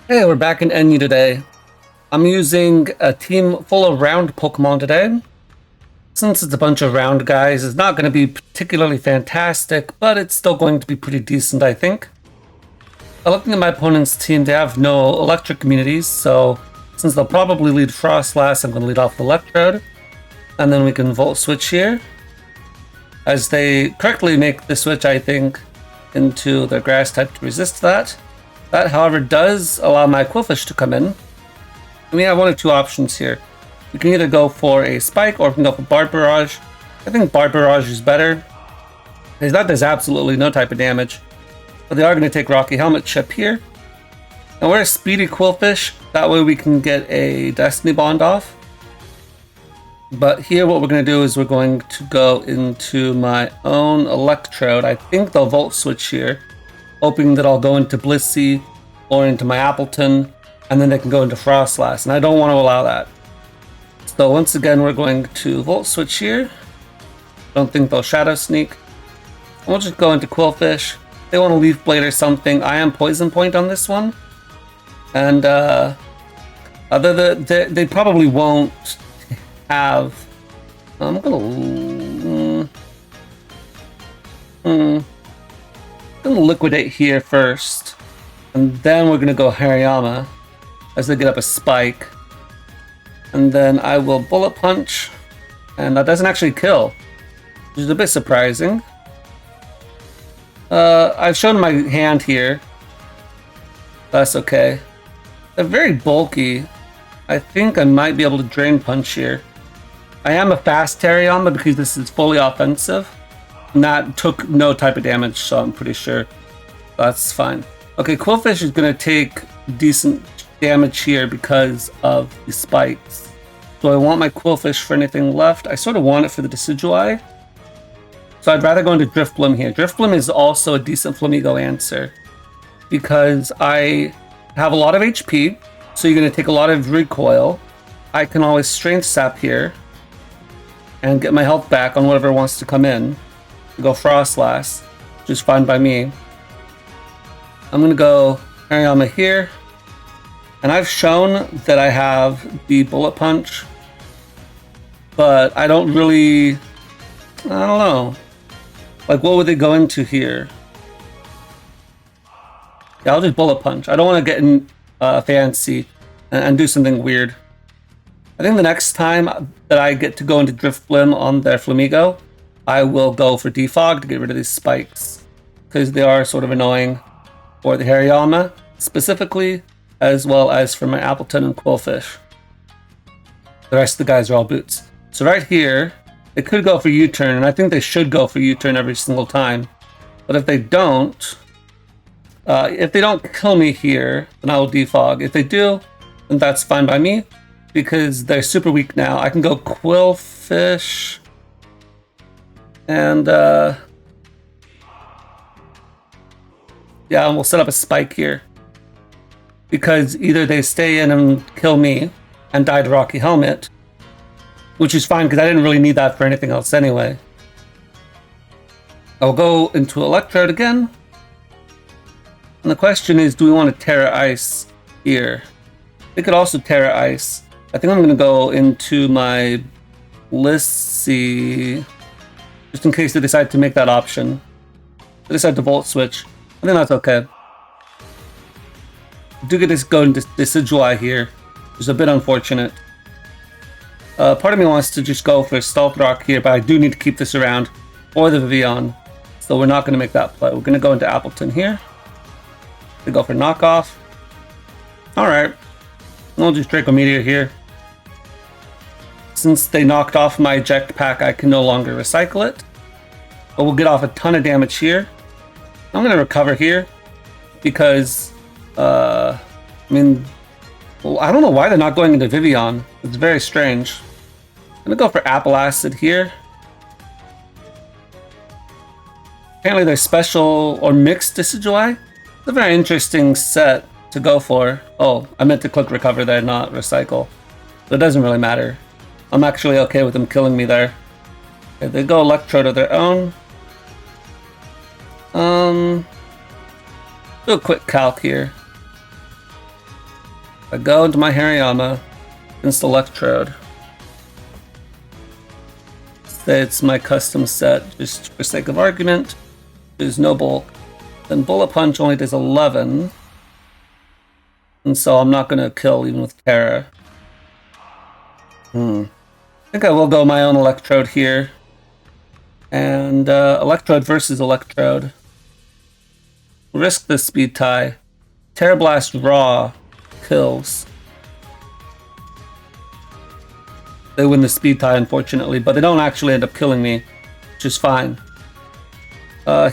Hey, we're back in NU today. I'm using a team full of round Pokemon today. Since it's a bunch of round guys, it's not going to be particularly fantastic, but it's still going to be pretty decent, I think. Looking at my opponent's team, they have no electric immunities, so since they'll probably lead Frostlass, I'm going to lead off with Electrode. And then we can Volt Switch here. As they correctly make the switch, I think, into their Grass type to resist that. That, however, does allow my Quillfish to come in. And we have one of two options here. We can either go for a Spike or we can go for Barb Barrage. I think Barb Barrage is better, because that does absolutely no type of damage. But they are going to take Rocky Helmet Chip here. And we're a speedy Quillfish. That way we can get a Destiny Bond off. But here what we're going to do is we're going to go into my own Electrode. I think they'll Volt Switch here, hoping that I'll go into Blissey or into my Appletun, and then they can go into Frostlass, and I don't want to allow that. So once again, we're going to Volt Switch here. Don't think they'll Shadow Sneak. And we'll just go into Quillfish. They want to Leaf Blade or something. I am Poison Point on this one. And they probably won't have... I'm gonna liquidate here first, and then we're gonna go Hariyama as they get up a Spike, and then I will Bullet Punch, and that doesn't actually kill, which is a bit surprising. I've shown my hand here. That's okay. They're very bulky. I think I might be able to Drain Punch here. I am a fast Hariyama because this is fully offensive. And that took no type of damage, so I'm pretty sure that's fine. Okay, Quillfish is going to take decent damage here because of the spikes. Do I want my Quillfish for anything left? I sort of want it for the Decidueye. So I'd rather go into Drifblim here. Drifblim is also a decent Flamigo answer because I have a lot of HP, so you're going to take a lot of recoil. I can always Strength Sap here and get my health back on whatever wants to come in. Go Frostlass, which is fine by me. I'm going to go Hariyama here. And I've shown that I have the Bullet Punch, but I don't really... I don't know. Like, what would they go into here? Yeah, I'll just Bullet Punch. I don't want to get in fancy and do something weird. I think the next time that I get to go into Drifblim on their Flamigo, I will go for Defog to get rid of these spikes, because they are sort of annoying for the Hariyama specifically, as well as for my Appletun and Quillfish. The rest of the guys are all boots. So right here, they could go for U-turn, and I think they should go for U-turn every single time. But if they don't kill me here, then I will Defog. If they do, then that's fine by me, because they're super weak now. I can go Quillfish, and yeah, we'll set up a Spike here, because either they stay in and kill me and die to Rocky Helmet, which is fine because I didn't really need that for anything else anyway. I'll go into Electrode again, and the question is, do we want to Terra Ice here? They could also Terra Ice. I think I'm going to go into my Blissey, just in case they decide to make that option. They decide to Volt Switch. I think that's okay. I do get to go into Decidueye here, which is a bit unfortunate. Part of me wants to just go for Stealth Rock here, but I do need to keep this around for the Vivillon, so we're not going to make that play. We're going to go into Appletun here. We go for Knockoff. Alright. I'll just Draco Meteor here. Since they knocked off my Eject Pack, I can no longer recycle it. But we'll get off a ton of damage here. I'm going to recover here because, I mean, well, I don't know why they're not going into Vivillon. It's very strange. I'm going to go for Apple Acid here. Apparently they're special or mixed Decidueye. It's a very interesting set to go for. Oh, I meant to click recover there, not recycle. But it doesn't really matter. I'm actually okay with them killing me there. Okay, they go Electrode of their own. Do a quick calc here. I go into my Hariyama against Electrode. Say it's my custom set, just for sake of argument. There's no bulk. Then Bullet Punch only does 11. And so I'm not going to kill even with Terra. I think I will go my own Electrode here. And Electrode versus Electrode. Risk the speed tie. Terra Blast Raw kills. They win the speed tie, unfortunately, but they don't actually end up killing me, which is fine.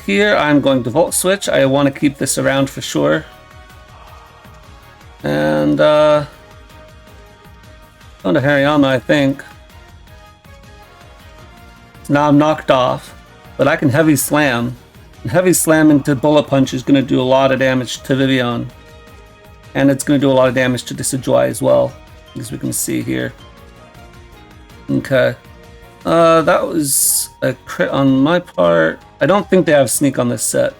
Here I'm going to Volt Switch. I want to keep this around for sure. And going to Hariyama, I think. Now I'm knocked off, but I can Heavy Slam. And Heavy Slam into Bullet Punch is going to do a lot of damage to Vivian. And it's going to do a lot of damage to Decidueye as well, as we can see here. Okay. That was a crit on my part. I don't think they have Sneak on this set,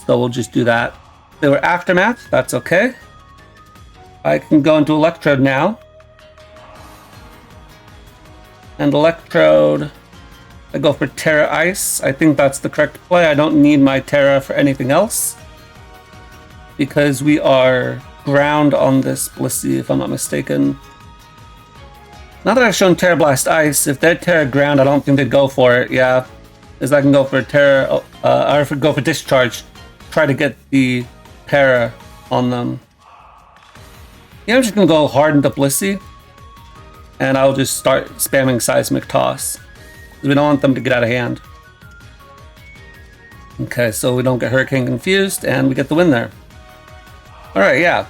so we'll just do that. They were Aftermath, that's okay. I can go into Electrode now. And Electrode, I go for Terra Ice. I think that's the correct play. I don't need my Terra for anything else, because we are ground on this Blissey, if I'm not mistaken. Now that I've shown Terra Blast Ice, if they're Terra Ground, I don't think they'd go for it. Yeah, as I can go for Terra, or go for Discharge, try to get the Terra on them. Yeah, I'm just gonna go hard into Blissey, and I'll just start spamming Seismic Toss, because we don't want them to get out of hand. Okay, so we don't get Hurricane confused, and we get the win there. Alright, yeah.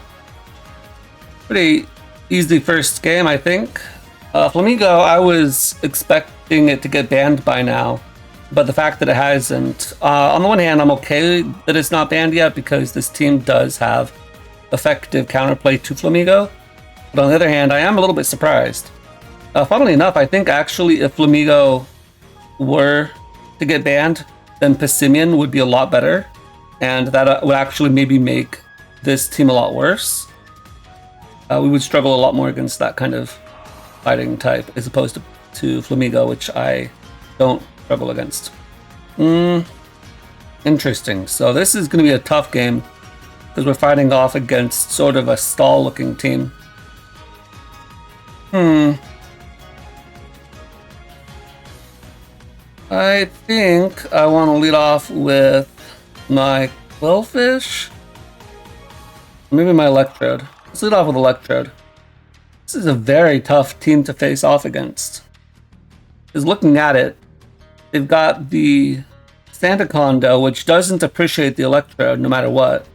Pretty easy first game, I think. Flamigo, I was expecting it to get banned by now, but the fact that it hasn't, on the one hand, I'm okay that it's not banned yet because this team does have effective counterplay to Flamigo, but on the other hand, I am a little bit surprised. Funnily enough, I think actually if Flamigo were to get banned, then Passimian would be a lot better, and that would actually maybe make this team a lot worse. We would struggle a lot more against that kind of fighting type as opposed to Flamigo, which I don't struggle against. Interesting. So this is going to be a tough game because we're fighting off against sort of a stall looking team. I think I want to lead off with my Quillfish. Maybe my Electrode. Let's lead off with Electrode. This is a very tough team to face off against. Because looking at it, they've got the Sandaconda, which doesn't appreciate the Electrode no matter what.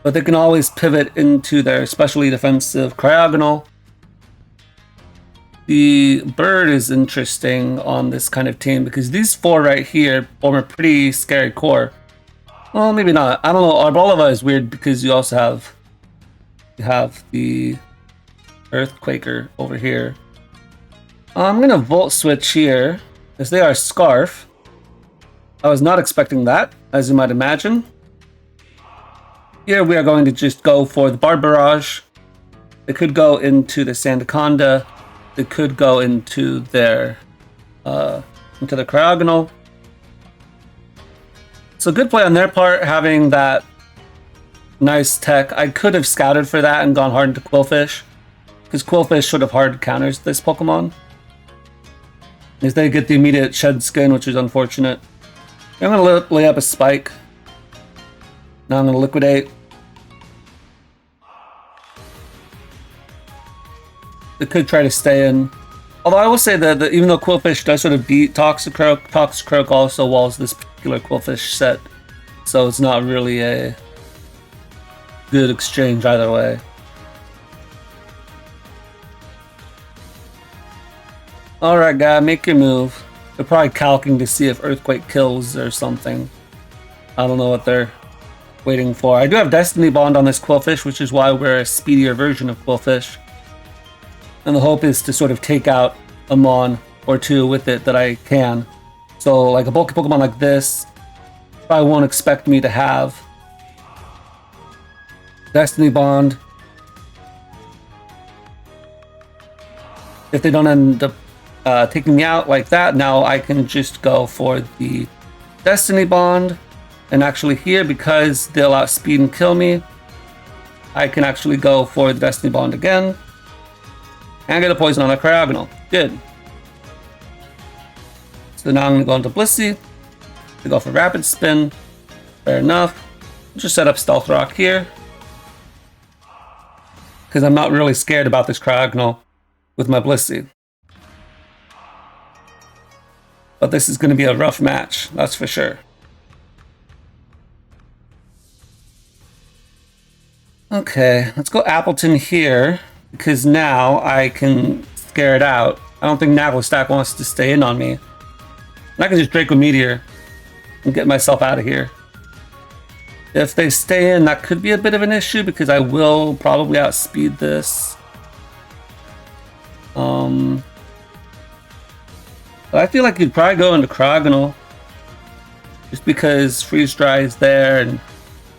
But they can always pivot into their specially defensive Cryogonal. The Bird is interesting on this kind of team because these four right here form a pretty scary core. Well, maybe not. I don't know. Arboleva is weird because you also have the Earthquaker over here. I'm gonna Volt Switch here, because they are Scarf. I was not expecting that, as you might imagine. Here we are going to just go for the Bar Barrage. They could go into the Sandaconda. They could go into their Cryogonal. So good play on their part, having that nice tech. I could have scouted for that and gone hard into Quillfish, because Quillfish should have hard counters this Pokemon. As they get the immediate Shed Skin, which is unfortunate. I'm going to lay up a Spike. Now I'm going to Liquidate. They could try to stay in. Although I will say that even though Quillfish does sort of beat Toxicroak, Toxicroak also walls this particular Quillfish set. So it's not really a good exchange either way. Alright guy, make your move. They're probably calcing to see if Earthquake kills or something. I don't know what they're waiting for. I do have Destiny Bond on this Quillfish, which is why we're a speedier version of Quillfish. And the hope is to sort of take out a Mon or two with it that I can. So like a bulky Pokemon like this, probably won't expect me to have Destiny Bond. If they don't end up taking me out like that, now I can just go for the Destiny Bond. And actually here, because they'll outspeed and kill me, I can actually go for the Destiny Bond again. And get a poison on a Cryogonal. Good. So now I'm going to go into Blissey. To go for Rapid Spin. Fair enough. Just set up Stealth Rock here. Because I'm not really scared about this Cryogonal with my Blissey. But this is going to be a rough match, that's for sure. Okay, let's go Appletun here, because now I can scare it out. I don't think Naglestack wants to stay in on me. And I can just Draco Meteor and get myself out of here. If they stay in, that could be a bit of an issue, because I will probably outspeed this. But I feel like you'd probably go into Cryogonal, just because Freeze Dry is there,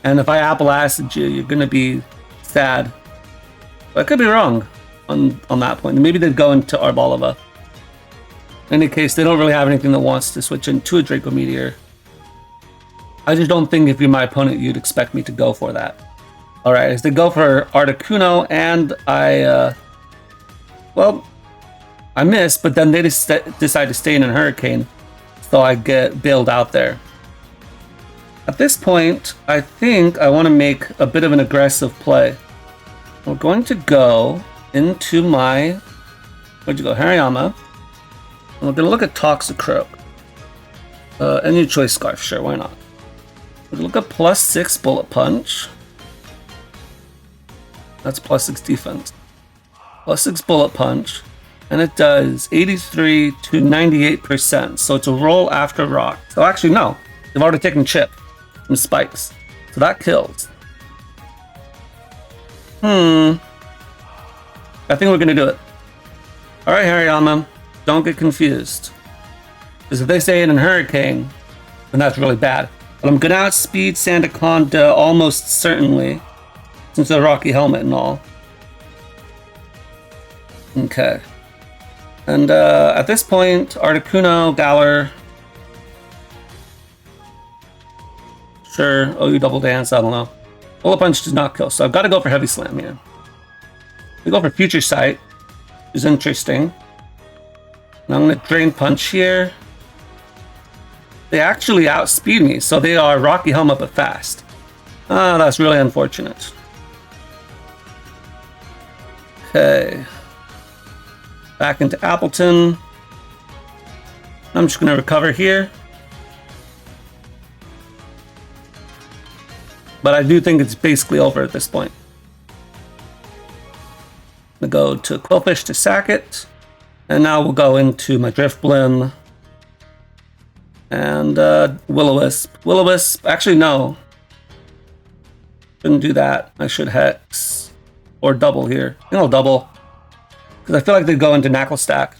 and if I Apple Acid you, you're gonna be sad. But I could be wrong on that point. Maybe they'd go into Arboliva. In any case, they don't really have anything that wants to switch into a Draco Meteor. I just don't think if you're my opponent, you'd expect me to go for that. Alright, as they go for Articuno, and well, I miss, but then they decide to stay in a Hurricane, so I get bailed out there. At this point, I think I want to make a bit of an aggressive play. We're going to go into my, where'd you go, Hariyama, and we're going to look at Toxicroak. Any choice Scarf, sure, why not? We're going to look at +6 Bullet Punch. That's +6 defense. +6 Bullet Punch. And it does 83 to 98%. So it's a roll after rock. So actually, no. They've already taken chip from spikes. So that kills. I think we're going to do it. Alright, Hariyama. Don't get confused. Because if they stay in a Hurricane, then that's really bad. But I'm going to outspeed Sandaconda almost certainly. Since the Rocky Helmet and all. Okay. And at this point, Articuno, Galar. Sure, OU Double Dance, I don't know. Bullet Punch does not kill, so I've got to go for Heavy Slam here. We go for Future Sight, which is interesting. And I'm going to Drain Punch here. They actually outspeed me, so they are Rocky Helmet but fast. That's really unfortunate. Okay. Back into Appletun. I'm just going to recover here. But I do think it's basically over at this point. I'm going to go to Quillfish to sack it. And now we'll go into my Drifblim. And Will-O-Wisp. Will-O-Wisp, actually no. Shouldn't do that. I should Hex. Or double here. I think I'll double. Because I feel like they'd go into Naglestack.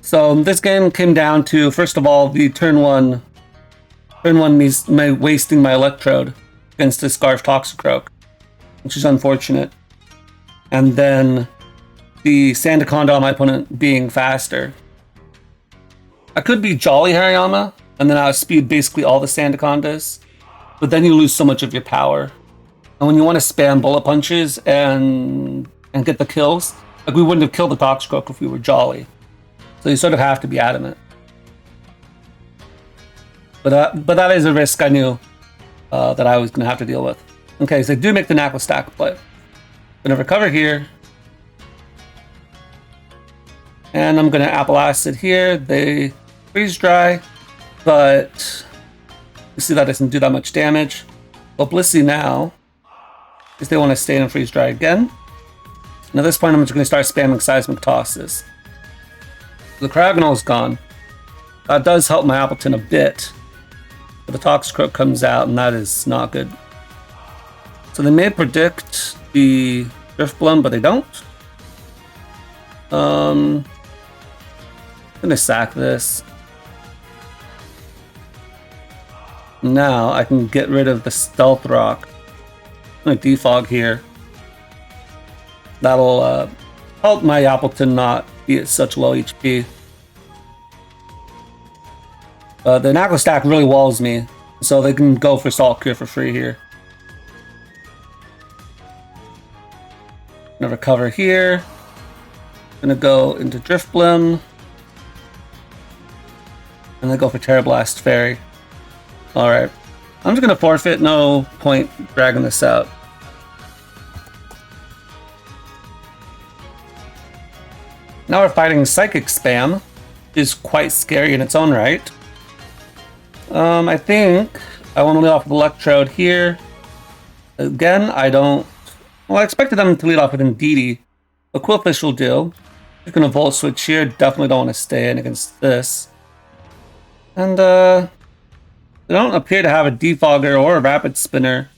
So this game came down to, first of all, the turn one me wasting my Electrode against the Scarf Toxicroak, which is unfortunate. And then the Sandaconda on my opponent being faster. I could be Jolly Hariyama, and then outspeed basically all the Sandacondas, but then you lose so much of your power. And when you want to spam Bullet Punches and get the kills, like we wouldn't have killed the Toxicroak if we were Jolly. So you sort of have to be adamant. But that is a risk I knew that I was going to have to deal with. Okay, so they do make the Naglestack play. I'm going to recover here. And I'm going to Apple Acid here. They Freeze Dry, but you see that doesn't do that much damage. Well, Blissey now, because they want to stay in Freeze Dry again. And at this point, I'm just going to start spamming Seismic Tosses. The Cryogonal is gone. That does help my Appletun a bit. But the Toxicroak comes out, and that is not good. So they may predict the Drifblim, but they don't. I'm gonna sack this. Now I can get rid of the Stealth Rock. I'm gonna defog here. That'll help my Appletun not be at such low HP. The Knuckle Stack really walls me, so they can go for Salt Cure for free here. Gonna recover here. Gonna go into Driftblim. And then go for Terra Blast Fairy. Alright. I'm just gonna forfeit, no point dragging this out. Now we're fighting Psychic Spam, which is quite scary in its own right. I think I want to lead off with Electrode here. Again, I don't... Well, I expected them to lead off with Indeedee, but Quillfish will do. Just gonna Volt Switch here, definitely don't want to stay in against this. And, they don't appear to have a Defogger or a Rapid Spinner.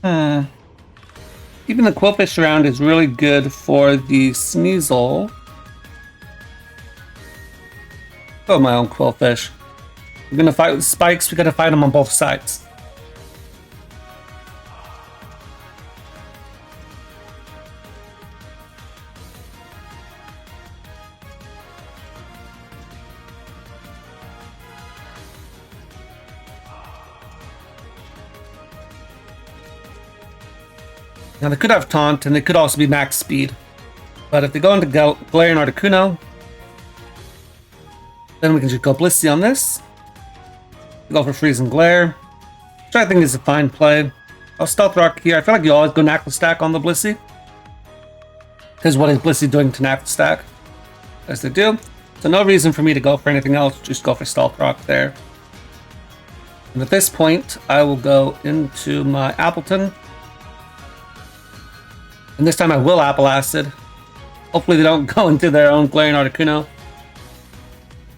Keeping the Quillfish around is really good for the Sneasel. Oh, my own Quillfish. We're gonna fight with Spikes, we gotta fight them on both sides. Now they could have Taunt, and they could also be max speed. But if they go into Glare and Articuno, then we can just go Blissey on this. Go for Freeze and Glare, which I think is a fine play. I'll Stealth Rock here. I feel like you always go Knuckle Stack on the Blissey. Because what is Blissey doing to Knuckle Stack? As they do. So no reason for me to go for anything else, just go for Stealth Rock there. And at this point, I will go into my Appletun. And this time I will Apple Acid. Hopefully they don't go into their own Glare and Articuno.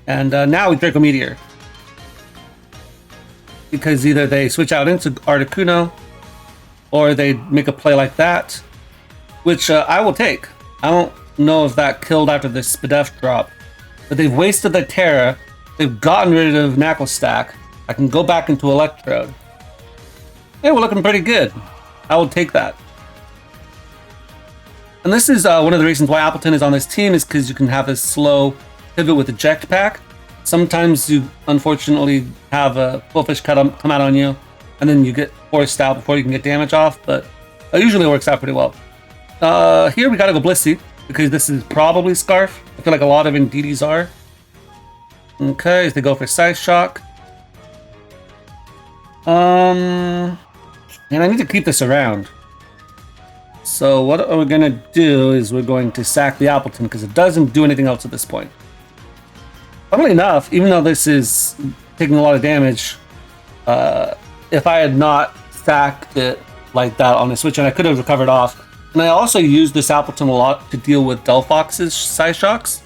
And now we Draco Meteor. Because either they switch out into Articuno, or they make a play like that, which I will take. I don't know if that killed after the Spadef drop, but they've wasted the Terra. They've gotten rid of Knuckle Stack. I can go back into Electrode. Yeah, we're looking pretty good. I will take that. And this is one of the reasons why Appletun is on this team, is because you can have this slow pivot with Eject Pack. Sometimes you unfortunately have a Quillfish come out on you, and then you get forced out before you can get damage off, but it usually works out pretty well. Here we gotta go Blissey, because this is probably Scarf. I feel like a lot of Indeedees are. Okay, as they go for Scythe Shock. And I need to keep this around. So what we're going to do is we're going to sack the Appletun because it doesn't do anything else at this point. Funnily enough, even though this is taking a lot of damage, if I had not sacked it like that on the switch, and I could have recovered off. And I also used this Appletun a lot to deal with Delphox's Scythe Shocks,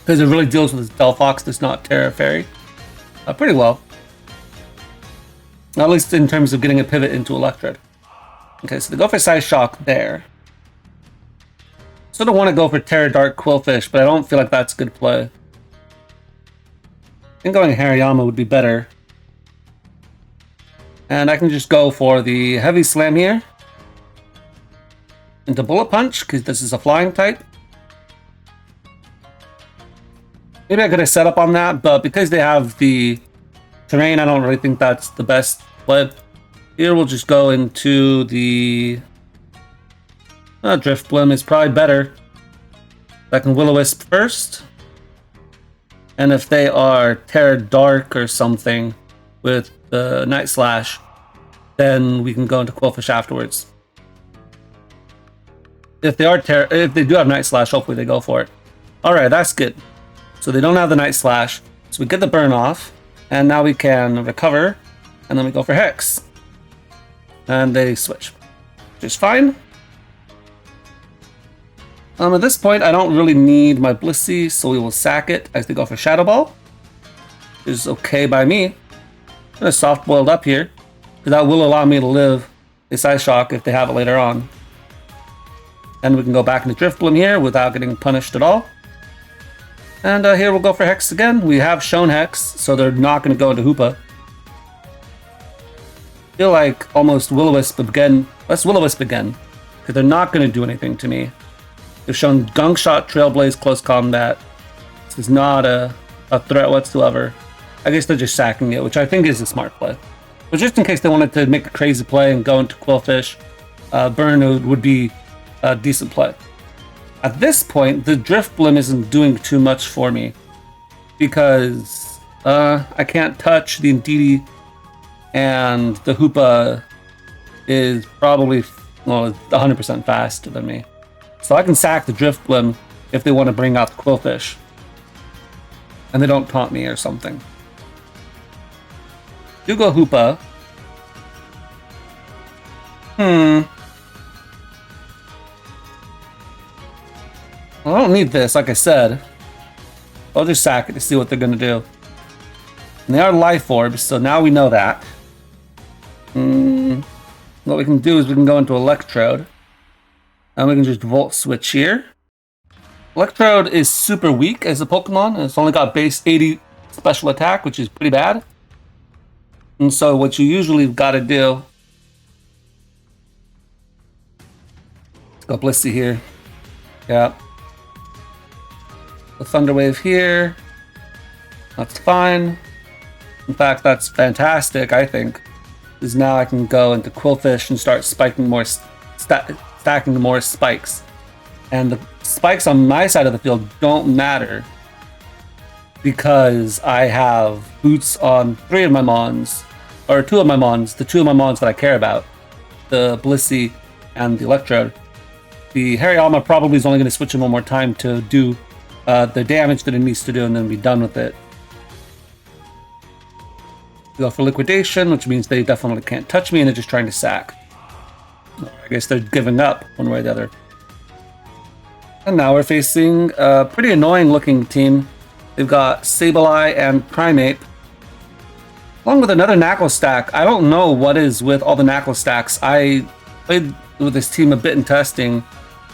because it really deals with Delphox that's not Terra Fairy pretty well. At least in terms of getting a pivot into Electrode. Okay, so they go for Scythe Shock there. Sort of want to go for Terra Dark Quillfish, but I don't feel like that's a good play. I think going Hariyama would be better. And I can just go for the Heavy Slam here. Into Bullet Punch, because this is a flying type. Maybe I could have set up on that, but because they have the terrain, I don't really think that's the best play. Here we'll just go into the Driftblim is probably better. I can Will-O-Wisp first. And if they are Terra Dark or something with the Night Slash, then we can go into Quillfish afterwards. If they are if they do have Night Slash, hopefully they go for it. Alright, that's good. So they don't have the Night Slash. So we get the burn off. And now we can recover. And then we go for Hex. And they switch, which is fine. At this point, I don't really need my Blissey, so we will sack it as they go for Shadow Ball. Which is okay by me. I'm gonna soft boiled up here, because that will allow me to live a Scythe Shock if they have it later on. And we can go back into Driftblim here without getting punished at all. And here we'll go for Hex again. We have shown Hex, so they're not going to go into Hoopa. I feel like almost Will-O-Wisp again Let's Will-O-Wisp again, because they're not going to do anything to me. They've shown Gunk Shot, Trailblaze, Close Combat. This is not a threat whatsoever. I guess they're just sacking it, which I think is a smart play. But just in case they wanted to make a crazy play and go into Quillfish, Burn would be a decent play. At this point, the Drifblim isn't doing too much for me because I can't touch the Indeedee, and the Hoopa is probably 100% faster than me. So I can sack the Drifblim if they want to bring out the Quillfish. And they don't taunt me or something. Do go Hoopa. I don't need this, like I said. I'll just sack it to see what they're going to do. And they are Life Orbs, so now we know that. What we can do is we can go into Electrode. And we can just Volt Switch here. Electrode is super weak as a Pokemon. It's only got base 80 special attack, which is pretty bad. And so what you usually got to do... Let's go Blissey here. Yeah. The Thunder Wave here. That's fine. In fact, that's fantastic, I think. Because now I can go into Quillfish and start spiking more, stacking more spikes. And the spikes on my side of the field don't matter because I have boots on 3 of my Mons, or 2 of my Mons, the 2 of my Mons that I care about, the Blissey and the Electrode. The Hariyama probably is only going to switch him one more time to do the damage that it needs to do and then be done with it. Go for Liquidation, which means they definitely can't touch me and they're just trying to sack. I guess they're giving up one way or the other. And now we're facing a pretty annoying looking team. They've got Sableye and Primeape, along with another Knuckle stack. I don't know what is with all the Knuckle stacks. I played with this team a bit in testing,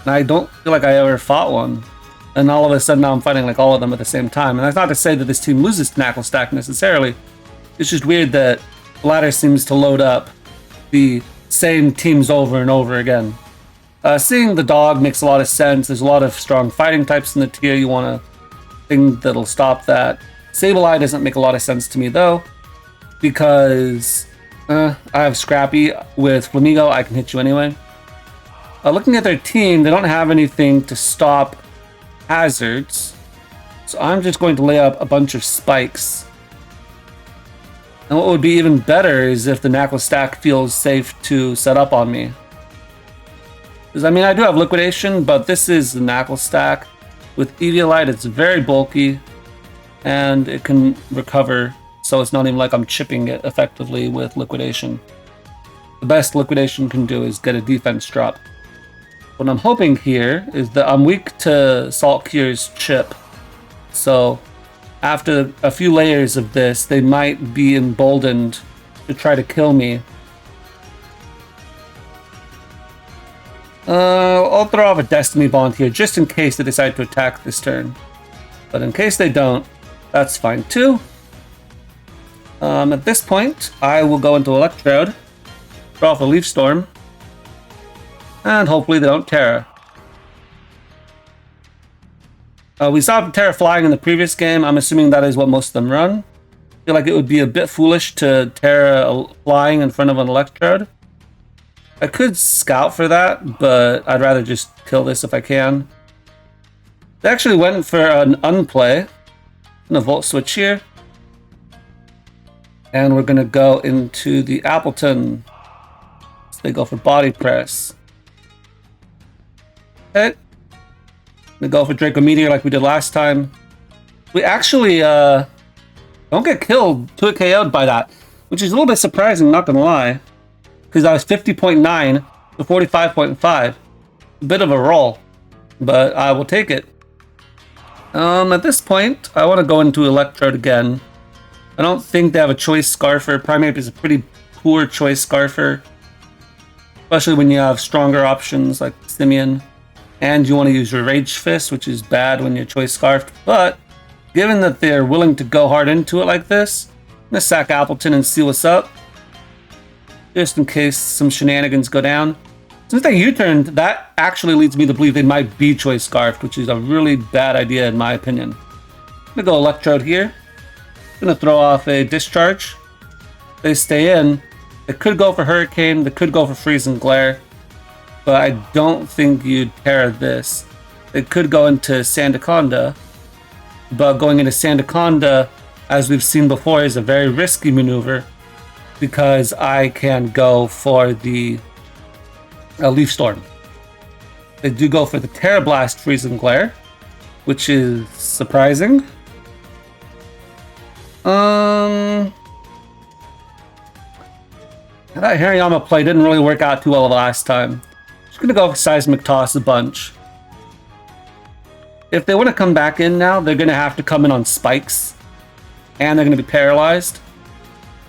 and I don't feel like I ever fought one. And all of a sudden now I'm fighting like all of them at the same time. And that's not to say that this team loses to Knuckle stack necessarily. It's just weird that the ladder seems to load up the same teams over and over again. Seeing the dog makes a lot of sense. There's a lot of strong fighting types in the tier. You want a thing that'll stop that. Sableye doesn't make a lot of sense to me though, because I have Scrappy. With Flamigo, I can hit you anyway. Looking at their team, they don't have anything to stop hazards, so I'm just going to lay up a bunch of spikes. And what would be even better is if the Knuckle stack feels safe to set up on me. Because, I mean, I do have Liquidation, but this is the Knuckle stack. With Eviolite, it's very bulky, and it can recover, so it's not even like I'm chipping it effectively with Liquidation. The best Liquidation can do is get a defense drop. What I'm hoping here is that I'm weak to Salt Cure's chip, so after a few layers of this, they might be emboldened to try to kill me. I'll throw off a Destiny Bond here just in case they decide to attack this turn. But in case they don't, that's fine too. At this point, I will go into Electrode, throw off a Leaf Storm, and hopefully they don't Terra. We saw Terra flying in the previous game. I'm assuming that is what most of them run. I feel like it would be a bit foolish to Terra flying in front of an Electrode. I could scout for that, but I'd rather just kill this if I can. They actually went for an unplay. I'm gonna Volt Switch here. And we're gonna go into the Appletun. So they go for Body Press. Okay. We go for Draco Meteor like we did last time. We actually don't get killed, 2 KO'd by that, which is a little bit surprising, not gonna lie. Because I was 50.9 to 45.5. A bit of a roll, but I will take it. At this point, I want to go into Electrode again. I don't think they have a choice Scarfer. Primeape is a pretty poor choice Scarfer, especially when you have stronger options like Simeon. And you want to use your Rage Fist, which is bad when you're choice Scarfed. But given that they're willing to go hard into it like this, I'm going to sack Appletun and see what's up, just in case some shenanigans go down. Since they U-turned, that actually leads me to believe they might be Choice Scarfed, which is a really bad idea in my opinion. I'm gonna go Electrode here. Gonna throw off a Discharge. They stay in. They could go for Hurricane, they could go for Freeze and Glare, but I don't think you'd pair this. They could go into Sandaconda, but going into Sandaconda, as we've seen before, is a very risky maneuver because I can go for the Leaf Storm. They do go for the Terra Blast, Freeze and Glare, which is surprising. That Hariyama play didn't really work out too well the last time. Just gonna go for Seismic Toss a bunch. If they want to come back in now, they're gonna have to come in on spikes, and they're gonna be paralyzed.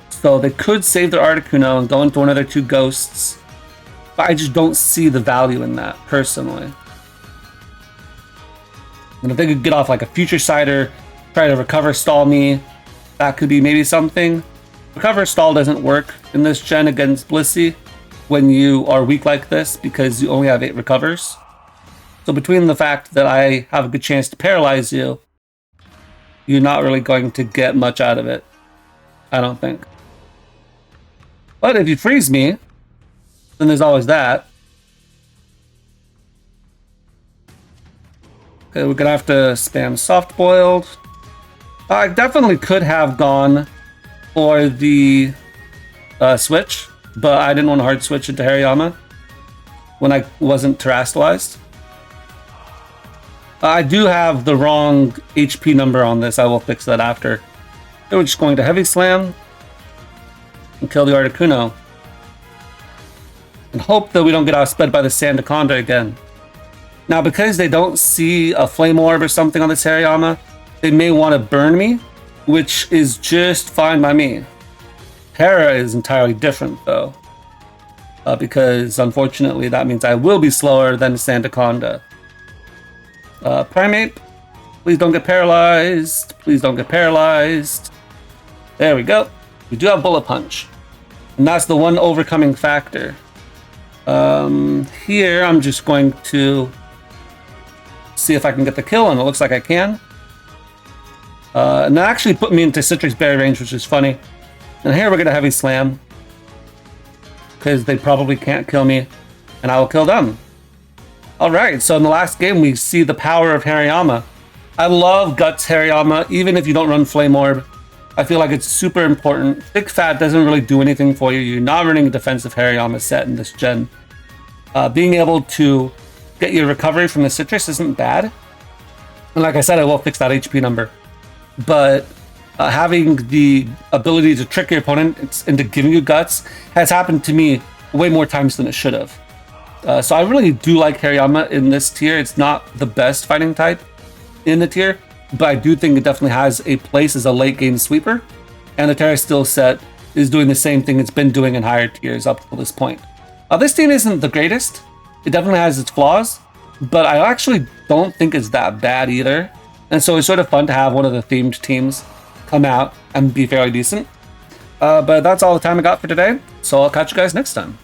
So they could save their Articuno and go into one of their 2 ghosts. But I just don't see the value in that, personally. And if they could get off like a Future Sighter, try to Recover Stall me, that could be maybe something. Recover Stall doesn't work in this gen against Blissey when you are weak like this because you only have 8 recovers. So between the fact that I have a good chance to paralyze you, you're not really going to get much out of it, I don't think. But if you freeze me, then there's always that. Okay, we're gonna have to spam Soft Boiled. I definitely could have gone for the switch, but I didn't want to hard switch into Hariyama when I wasn't terastallized. I do have the wrong HP number on this. I will fix that after. We're just going to Heavy Slam and kill the Articuno. And hope that we don't get outsped by the Sandaconda again. Now, because they don't see a Flame Orb or something on this Hariyama, they may want to burn me, which is just fine by me. Terra is entirely different, though. Because, unfortunately, that means I will be slower than Sandaconda. Primeape, please don't get paralyzed. Please don't get paralyzed. There we go. We do have Bullet Punch. And that's the one overcoming factor. Here, I'm just going to see if I can get the kill, and it looks like I can. And that actually put me into Citrix Berry range, which is funny. And here we're going to Heavy Slam, because they probably can't kill me, and I will kill them. Alright, so in the last game, we see the power of Hariyama. I love Guts Hariyama, even if you don't run Flame Orb. I feel like it's super important. Thick Fat doesn't really do anything for you. You're not running a defensive Hariyama set in this gen. Being able to get your recovery from the Citrus isn't bad. And like I said, I will fix that HP number. But having the ability to trick your opponent into giving you Guts has happened to me way more times than it should have. So I really do like Hariyama in this tier. It's not the best fighting type in the tier, but I do think it definitely has a place as a late game sweeper. And the Terra Steel set is doing the same thing it's been doing in higher tiers up to this point. This team isn't the greatest. It definitely has its flaws, but I actually don't think it's that bad either. And so it's sort of fun to have one of the themed teams come out and be fairly decent. But that's all the time I got for today, so I'll catch you guys next time.